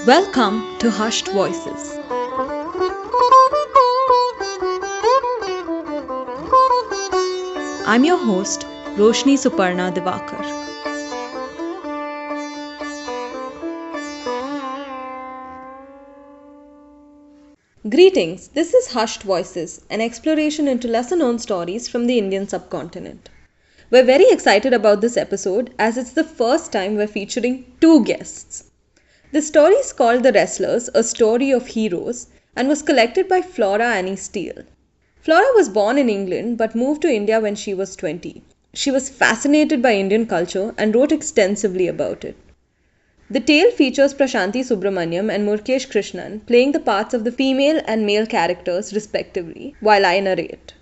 Welcome to Hushed Voices. I'm your host, Roshni Suparna Divakar. Greetings, this is Hushed Voices, an exploration into lesser-known stories from the Indian subcontinent. We're very excited about this episode as it's the first time we're featuring two guests. The story is called The Wrestlers, a Story of Heroes, and was collected by Flora Steel. Flora was born in England but moved to India when she was 20. She was fascinated by Indian culture and wrote extensively about it. The tale features Prashanthi Subramaniam and Murkesh Krishnan playing the parts of the female and male characters respectively while I narrate.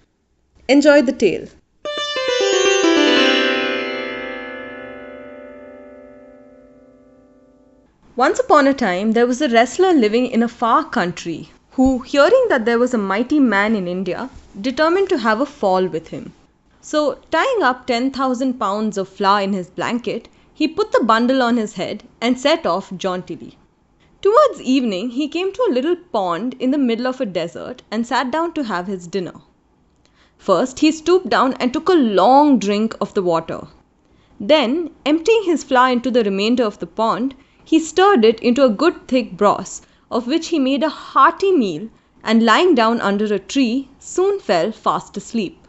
Enjoy the tale. Once upon a time, there was a wrestler living in a far country who, hearing that there was a mighty man in India, determined to have a fall with him. So, tying up 10,000 pounds of flour in his blanket, he put the bundle on his head and set off jauntily. Towards evening, he came to a little pond in the middle of a desert and sat down to have his dinner. First, he stooped down and took a long drink of the water. Then, emptying his flour into the remainder of the pond, he stirred it into a good thick broth, of which he made a hearty meal, and lying down under a tree, soon fell fast asleep.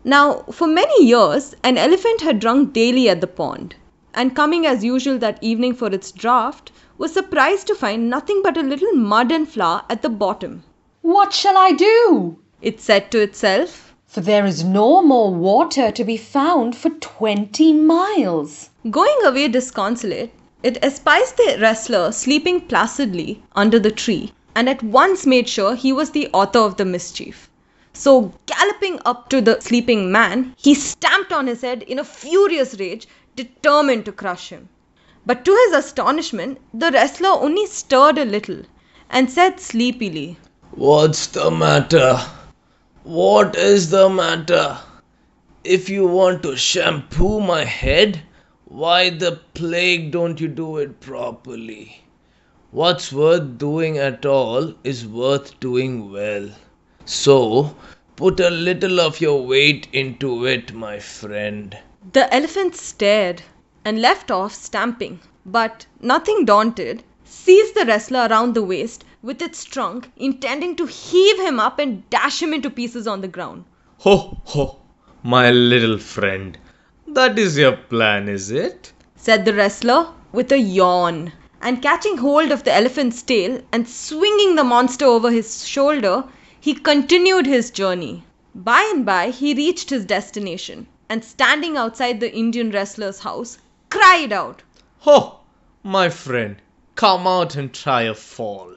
Now, for many years, an elephant had drunk daily at the pond, and coming as usual that evening for its draught, was surprised to find nothing but a little mud and flour at the bottom. "What shall I do?" It said to itself, "For there is no more water to be found for 20 miles. Going away disconsolate, it espied the wrestler sleeping placidly under the tree, and at once made sure he was the author of the mischief. So, galloping up to the sleeping man, he stamped on his head in a furious rage, determined to crush him. But to his astonishment, the wrestler only stirred a little, and said sleepily, "What's the matter? What is the matter? If you want to shampoo my head, why the plague don't you do it properly? What's worth doing at all is worth doing well. So, put a little of your weight into it, my friend." The elephant stared and left off stamping, but, nothing daunted, seized the wrestler around the waist with its trunk, intending to heave him up and dash him into pieces on the ground. "Ho, ho, my little friend. That is your plan, is it?" said the wrestler with a yawn, and catching hold of the elephant's tail and swinging the monster over his shoulder, he continued his journey. By and by, he reached his destination, and standing outside the Indian wrestler's house, cried out, "Ho, my friend, come out and try a fall."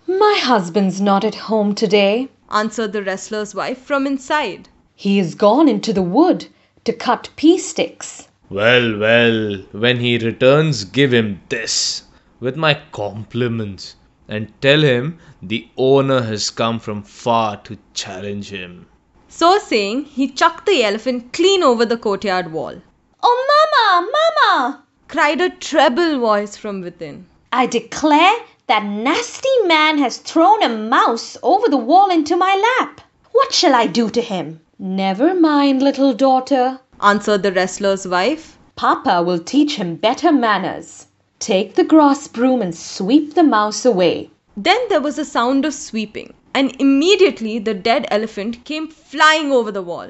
"My husband's not at home today," answered the wrestler's wife from inside. "He is gone into the wood to cut pea sticks." Well, well, when he returns, give him this, with my compliments, and tell him the owner has come from far to challenge him." So saying, he chucked the elephant clean over the courtyard wall. "Oh, Mama, Mama!" cried a treble voice from within. "I declare that nasty man has thrown a mouse over the wall into my lap. What shall I do to him?" "Never mind, little daughter," answered the wrestler's wife. "Papa will teach him better manners. Take the grass broom and sweep the mouse away." Then there was a sound of sweeping, and immediately the dead elephant came flying over the wall.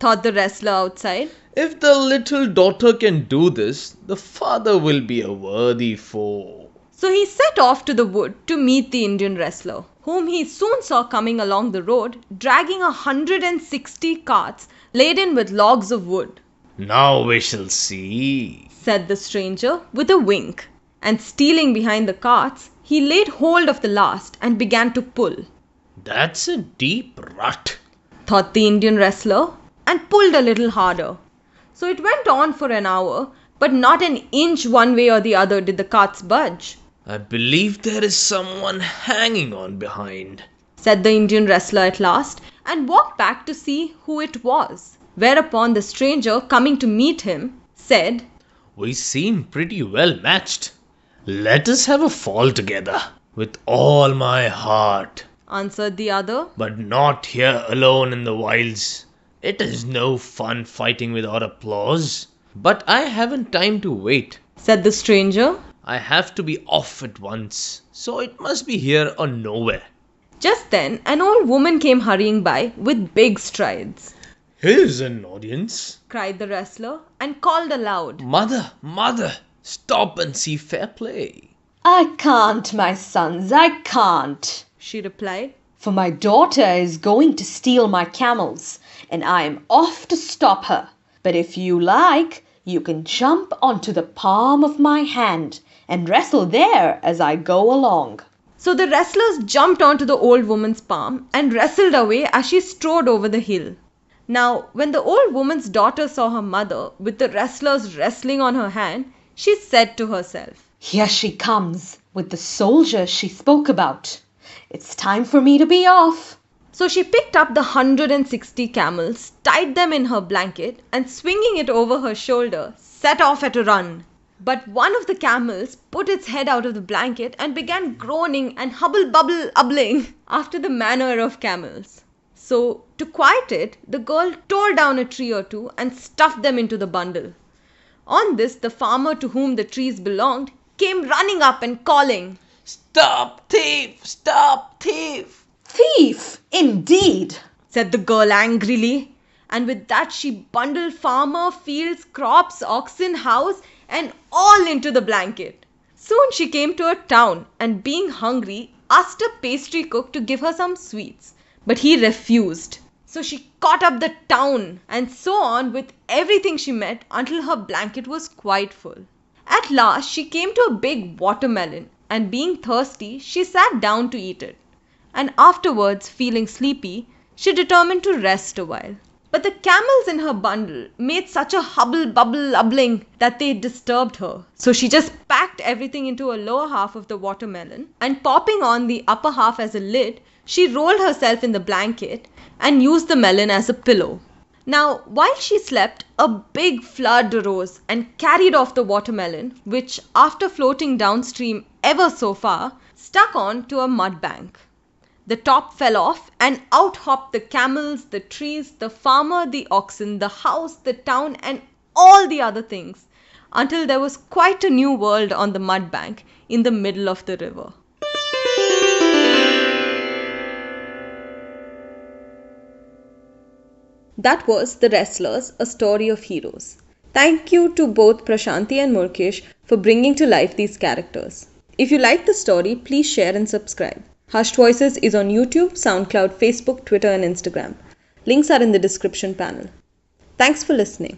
Thought the wrestler outside. If the little daughter can do this, the father will be a worthy foe. So he set off to the wood to meet the Indian wrestler, whom he soon saw coming along the road, dragging 160 carts laden with logs of wood. "Now we shall see," said the stranger with a wink, and stealing behind the carts, he laid hold of the last and began to pull. "That's a deep rut," thought the Indian wrestler, and pulled a little harder. So it went on for an hour, but not an inch one way or the other did the carts budge. "I believe there is someone hanging on behind," said the Indian wrestler at last, and walked back to see who it was. Whereupon the stranger, coming to meet him, said, "We seem pretty well matched. Let us have a fall together. With all my heart. Answered the other. But not here alone in the wilds. It is no fun fighting without applause. But I haven't time to wait, said the stranger. I have to be off at once, so it must be here or nowhere. Just then, an old woman came hurrying by with big strides. Here's an audience, cried the wrestler, and called aloud. Mother, stop and see fair play. I can't, my sons, I can't, she replied. For my daughter is going to steal my camels, and I am off to stop her. But if you like, you can jump onto the palm of my hand and wrestle there as I go along. So the wrestlers jumped onto the old woman's palm and wrestled away as she strode over the hill. Now, when the old woman's daughter saw her mother with the wrestlers wrestling on her hand, she said to herself, Here she comes with the soldier she spoke about. It's time for me to be off. So she picked up the 160 camels, tied them in her blanket, and swinging it over her shoulder, set off at a run. But one of the camels put its head out of the blanket and began groaning and hubble-bubble-ubbling after the manner of camels. So, to quiet it, the girl tore down a tree or two and stuffed them into the bundle. On this, the farmer to whom the trees belonged came running up and calling, Stop thief! Stop thief! Thief, indeed, said the girl angrily. And with that she bundled farmer, fields, crops, oxen, house, and all into the blanket. Soon she came to a town and being hungry, asked a pastry cook to give her some sweets. But he refused. So she caught up the town and so on with everything she met until her blanket was quite full. At last she came to a big watermelon and being thirsty she sat down to eat it. And afterwards, feeling sleepy, she determined to rest a while. But the camels in her bundle made such a hubble-bubble-ubbling that they disturbed her. So she just packed everything into a lower half of the watermelon and popping on the upper half as a lid, she rolled herself in the blanket and used the melon as a pillow. Now, while she slept, a big flood arose and carried off the watermelon, which, after floating downstream ever so far, stuck on to a mud bank. The top fell off and out hopped the camels, the trees, the farmer, the oxen, the house, the town and all the other things until there was quite a new world on the mud bank in the middle of the river. That was The Wrestlers, a story of heroes. Thank you to both Prashanti and Murkesh for bringing to life these characters. If you like the story, please share and subscribe. Hushed Voices is on YouTube, SoundCloud, Facebook, Twitter and Instagram. Links are in the description panel. Thanks for listening.